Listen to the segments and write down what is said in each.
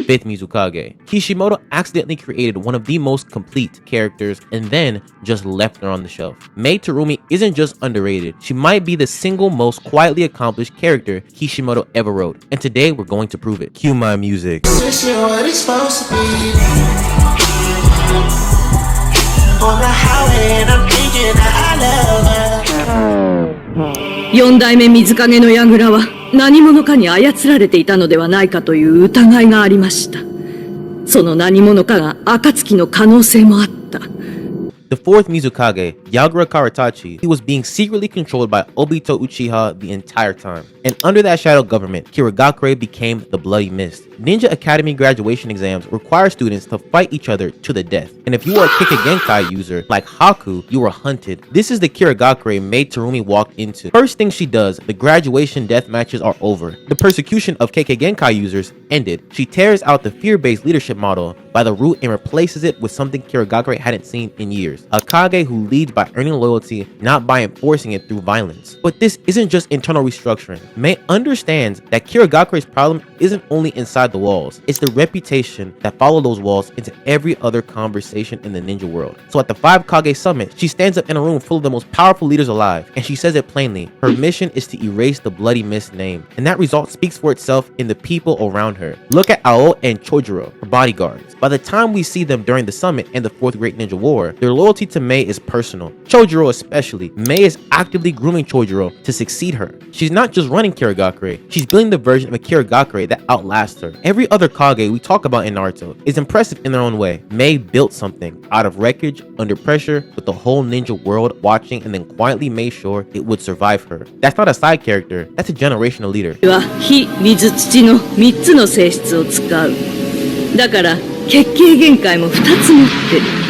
Fifth Mizukage. Kishimoto accidentally created one of the most complete characters and then just left her on the shelf. Mei Terumi isn't just underrated, she might be the single most quietly accomplished character Kishimoto ever wrote, and today we're going to prove it. Cue my music. 四代目水影の櫓は何者かに操られていたのではないかという疑いがありました。その何者かが暁の可能性もあった。 The fourth Mizukage, Yagura Karatachi, he was being secretly controlled by Obito Uchiha the entire time. And under that shadow government, Kirigakure became the Bloody Mist. Ninja Academy graduation exams require students to fight each other to the death. And if you are a Kekkei Genkai user like Haku, you were hunted. This is the Kirigakure Mei Terumi walked into. First thing she does, the graduation death matches are over. The persecution of Kekkei Genkai users ended. She tears out the fear-based leadership model by the root and replaces it with something Kirigakure hadn't seen in years. A Kage who leads by earning loyalty, not by enforcing it through violence. But this isn't just internal restructuring. Mei understands that Kirigakure's problem isn't only inside the walls, it's the reputation that follow those walls into every other conversation in the ninja world. So at the 5 Kage summit, she stands up in a room full of the most powerful leaders alive, and she says it plainly. Her mission is to erase the Bloody Mist name, and that result speaks for itself in the people around her. Look at Ao and Chojuro, her bodyguards. By the time we see them during the summit and the 4th Great Ninja War, their loyalty to Mei is personal. Chojuro especially. Mei is actively grooming Chojuro to succeed her. She's not just running Kirigakure, she's building the version of a Kirigakure that outlasts her. Every other Kage we talk about in Naruto is impressive in their own way. Mei built something out of wreckage, under pressure, with the whole ninja world watching, and then quietly made sure it would survive her. That's not a side character, that's a generational leader. 火、水、土の3つの性質を使う。だから、結界限界も2つ持ってる。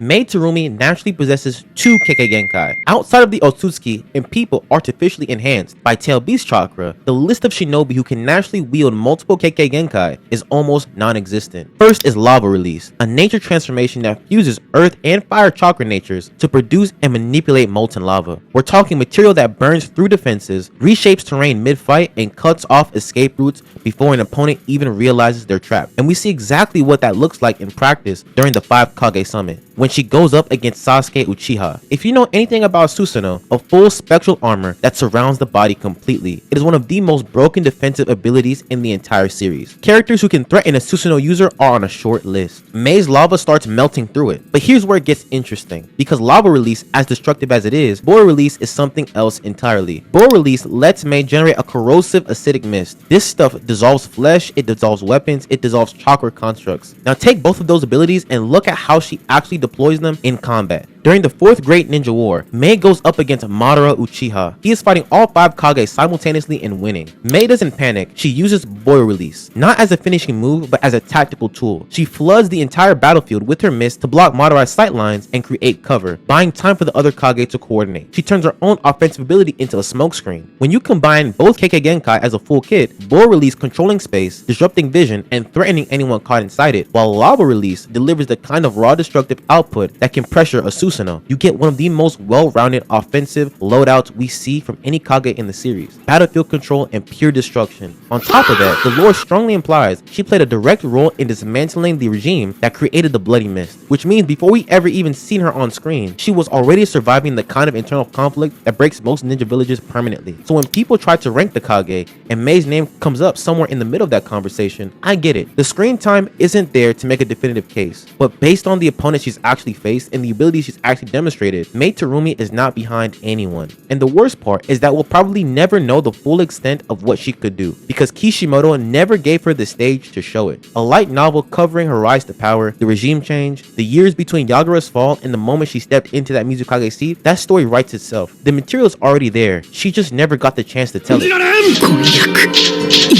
Mei Terumi naturally possesses 2 Kekkei Genkai. Outside of the Otsutsuki and people artificially enhanced by Tail Beast Chakra, the list of shinobi who can naturally wield multiple Kekkei Genkai is almost non-existent. First is Lava Release, a nature transformation that fuses earth and fire chakra natures to produce and manipulate molten lava. We're talking material that burns through defenses, reshapes terrain mid-fight, and cuts off escape routes before an opponent even realizes they're trapped. And we see exactly what that looks like in practice during the 5 Kage summit, when she goes up against Sasuke Uchiha. If you know anything about Susanoo, a full spectral armor that surrounds the body completely, it is one of the most broken defensive abilities in the entire series. Characters who can threaten a Susanoo user are on a short list. Mei's lava starts melting through it, but here's where it gets interesting. Because Lava Release, as destructive as it is, Boar Release is something else entirely. Boar Release lets Mei generate a corrosive acidic mist. This stuff dissolves flesh, it dissolves weapons, it dissolves chakra constructs. Now take both of those abilities and look at how she actually deploys them in combat. During the 4th Great Ninja War, Mei goes up against Madara Uchiha. He is fighting all 5 Kage simultaneously and winning. Mei doesn't panic, she uses Boil Release, not as a finishing move but as a tactical tool. She floods the entire battlefield with her mist to block Madara's sight lines and create cover, buying time for the other Kage to coordinate. She turns her own offensive ability into a smokescreen. When you combine both Kekkei Genkai as a full kit, Boil Release controlling space, disrupting vision, and threatening anyone caught inside it, while Lava Release delivers the kind of raw destructive output that can pressure a Susanoo. You get one of the most well-rounded offensive loadouts we see from any Kage in the series. Battlefield control and pure destruction. On top of that, the lore strongly implies she played a direct role in dismantling the regime that created the Bloody Mist, which means before we ever even seen her on screen, she was already surviving the kind of internal conflict that breaks most ninja villages permanently. So when people try to rank the Kage and Mei's name comes up somewhere in the middle of that conversation, I get it. The screen time isn't there to make a definitive case, but based on the opponent she's actually faced and the abilities she's actually demonstrated, Mei Terumi is not behind anyone. And the worst part is that we'll probably never know the full extent of what she could do, because Kishimoto never gave her the stage to show it. A light novel covering her rise to power, the regime change, the years between Yagura's fall and the moment she stepped into that Mizukage seat, that story writes itself. The material is already there, she just never got the chance to tell it. い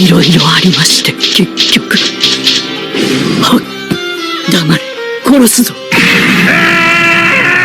ろいろありまして結局黙れ殺すぞ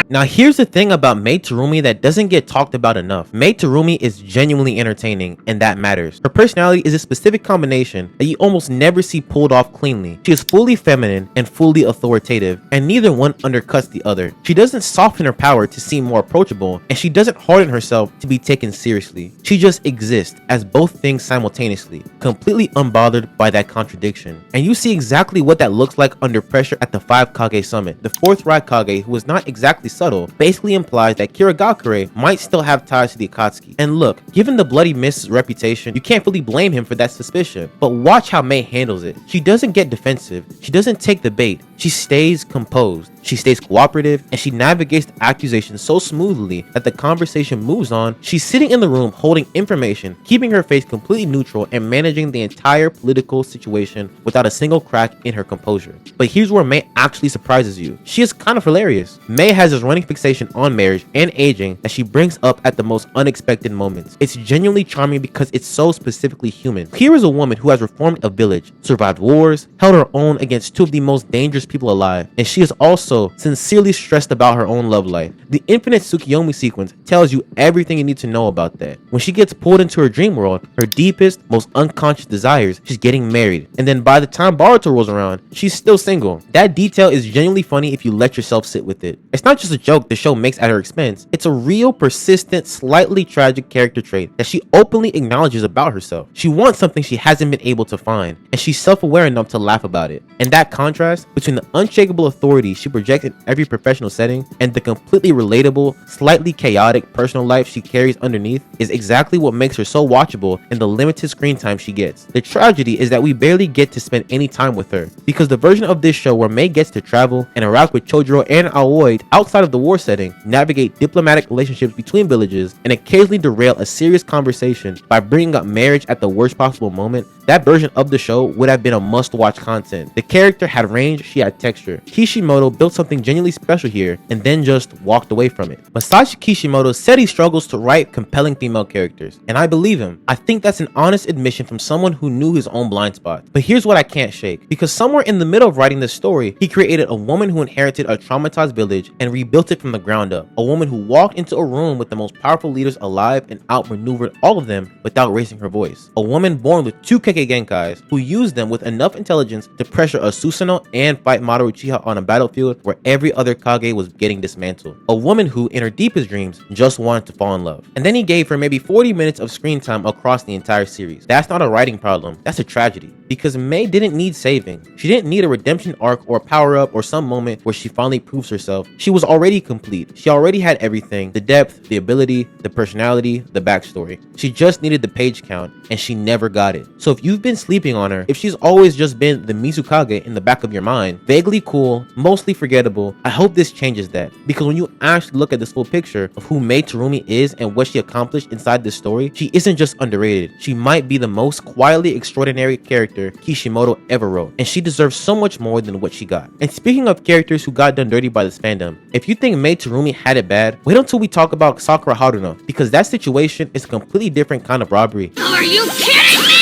Now here's the thing about Mei Terumi that doesn't get talked about enough. Mei Terumi is genuinely entertaining, and that matters. Her personality is a specific combination that you almost never see pulled off cleanly. She is fully feminine and fully authoritative, and neither one undercuts the other. She doesn't soften her power to seem more approachable, and she doesn't harden herself to be taken seriously. She just exists as both things simultaneously, completely unbothered by that contradiction. And you see exactly what that looks like under pressure at the 5 Kage summit. The 4th Raikage, who is not exactly subtle, basically implies that Kirigakure might still have ties to the Akatsuki. And look, given the Bloody Mist's reputation, you can't really blame him for that suspicion. But watch how Mei handles it. She doesn't get defensive, she doesn't take the bait, she stays composed, she stays cooperative, and she navigates the accusation so smoothly that the conversation moves on. She's sitting in the room holding information, keeping her face completely neutral, and managing the entire political situation without a single crack in her composure. But here's where Mei actually surprises you. She is kind of hilarious. Mei has this running fixation on marriage and aging that she brings up at the most unexpected moments. It's genuinely charming because it's so specifically human. Here is a woman who has reformed a village, survived wars, held her own against 2 of the most dangerous people alive, and she is also sincerely stressed about her own love life. The infinite Tsukiyomi sequence tells you everything you need to know about that. When she gets pulled into her dream world, her deepest, most unconscious desires, she's getting married, and then by the time Boruto rolls around, she's still single. That detail is genuinely funny if you let yourself sit with it. It's not just a joke the show makes at her expense, it's a real, persistent, slightly tragic character trait that she openly acknowledges about herself. She wants something she hasn't been able to find, and she's self-aware enough to laugh about it. And that contrast between the unshakable authority she projects in every professional setting and the completely relatable, slightly chaotic personal life she carries underneath is exactly what makes her so watchable in the limited screen time she gets. The tragedy is that we barely get to spend any time with her, because the version of this show where Mei gets to travel, interact with Chojuro and Aoi outside of the war setting, navigate diplomatic relationships between villages, and occasionally derail a serious conversation by bringing up marriage at the worst possible moment, that version of the show would have been a must-watch content. The character had range, she had texture. Kishimoto built something genuinely special here and then just walked away from it. Masashi Kishimoto said he struggles to write compelling female characters, and I believe him. I think that's an honest admission from someone who knew his own blind spots. But here's what I can't shake, because somewhere in the middle of writing this story, he created a woman who inherited a traumatized village and rebuilt it from the ground up. A woman who walked into a room with the most powerful leaders alive and outmaneuvered all of them without raising her voice. A woman born with 2 Kekkei Genkais who used them with enough intelligence to pressure a Susanoo and fight Madara Uchiha on a battlefield where every other Kage was getting dismantled. A woman who, in her deepest dreams, just wanted to fall in love. And then he gave her maybe 40 minutes of screen time across the entire series. That's not a writing problem, that's a tragedy. Because Mei didn't need saving. She didn't need a redemption arc or power up or some moment where she finally proves herself. She was already complete. She already had everything: the depth, the ability, the personality, the backstory. She just needed the page count, and she never got it. So if you've been sleeping on her, if she's always just been the Mizukage in the back of your mind, vaguely cool, mostly forgettable, I hope this changes that. Because when you actually look at this full picture of who Mei Terumi is and what she accomplished inside this story, she isn't just underrated. She might be the most quietly extraordinary character Kishimoto ever wrote, and she deserves so much more than what she got. And speaking of characters who got done dirty by this fandom, if you think Mei Terumi had it bad, wait until we talk about Sakura Haruna, because that situation is a completely different kind of robbery. Are you kidding me?